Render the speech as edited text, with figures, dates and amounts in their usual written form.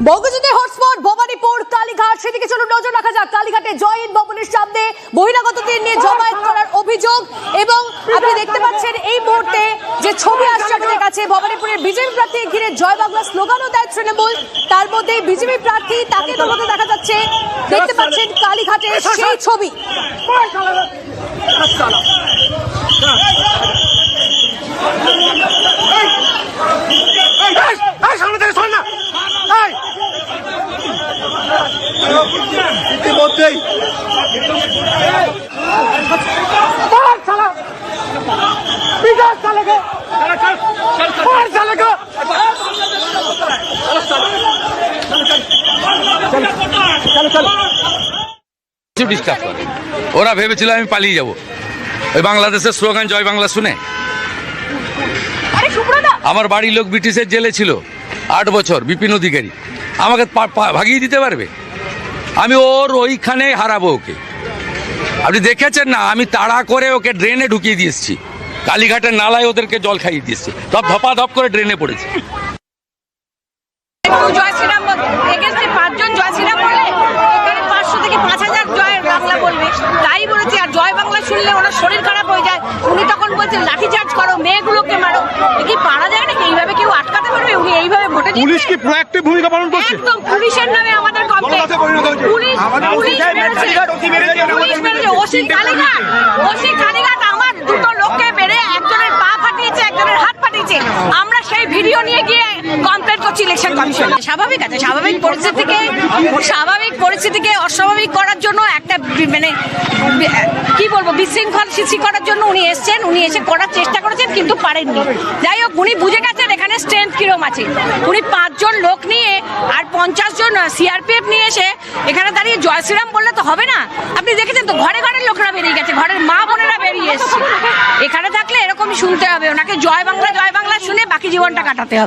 বঙ্গজ্যোতি hotspot Bhabanipur Kalighat, সেদিকে চলুন নজর রাখা যাক। কালীঘাটে জয় হিন্দ ভবনের সামনে বহিরাগতদের নিয়ে জমায়েত করার অভিযোগ, এবং আপনি দেখতে পাচ্ছেন এই মুহূর্তে যে ছবি আসছে আপনাদের কাছে, ভবানীপুরের বিজেপি প্রার্থী ঘিরে জয় বাংলা স্লোগানও দেয় তৃণমূল। তার মধ্যে বিজেপি প্রার্থী তাকে দৌড়াতে দেখা যাচ্ছে, দেখতে পাচ্ছেন কালীঘাটের সেই ছবি। ইতিমধ্যেই ডিস্টার্ব করে। ওরা ভেবেছিল আমি পালিয়ে যাব ওই বাংলাদেশের স্লোগান জয় বাংলা শুনে। আমার বাড়ির লোক ব্রিটিশের জেলে ছিল 8 বছর, বিপিন অধিকারী। আমাকে ভাগিয়ে দিতে পারবে? আমি ওর ওইখানে হারাবো ওকে। আপনি দেখেছেন না, আমি তাড়া করে ওকে ড্রেনে ঢুকিয়ে দিয়েছি, কালীঘাটের নালায় ওদেরকে জল খাইয়ে দিয়েছি, সব ধপা ধপ করে ড্রেনে পড়েছে। জয় শ্রীরাম এগেন্স্টে 5 জন জয় শ্রীরাম বললে এখানে 500 থেকে 5000 জয় বাংলা বলবে, তাই বলেছি। আর জয় বাংলা শুনলে ওনার শরীর খারাপ হয়ে যায়। উনি তখন বলছেন লাঠিচার্জ করো, মেয়েগুলোকে মারো। কি পারা যায় নাকি? এইভাবে কেউ আটকাতে পারবে? উনি এইভাবে ভোটে জিতবে। পুলিশ কি প্রোঅ্যাক্টিভ ভূমিকা পালন করছে? একদম পুলিশের নামে আমাদের কমপ্লেইন। ওসি কালীঘাট আমার 2টো লোককে মেরে একজনের পা ফাটিয়েছে, একজনের হাত ফাটিয়েছে। আমরা সেই ভিডিও নিয়ে গিয়ে কমপ্লেইন করছি ইলেকশন কমিশন। স্বাভাবিক আছে, স্বাভাবিক পরিস্থিতিকে অস্বাভাবিক করার জন্য একটা মানে কি বলবো, বিশৃঙ্খল সৃষ্টি করার জন্য উনি এসছেন। উনি এসে করার চেষ্টা করেছেন কিন্তু পারেননি। যাই হোক, উনি বুঝে গেছেন এখানে স্ট্রেংথ কিরম আছে। উনি 5 জন লোক নিয়ে আর 50 জন সিআরপিএফ নিয়ে এসে এখানে দাঁড়িয়ে জয় শ্রীরাম বললে তো হবে না। আপনি দেখেছেন তো, ঘরে ঘরে লোকরা বেরিয়ে গেছে, ঘরের মা বোনেরা বেরিয়ে এসছে। এখানে থাকলে এরকমই শুনতে হবে, ওনাকে জয় বাংলা শুনে বাকি জীবনটা কাটাতে হবে।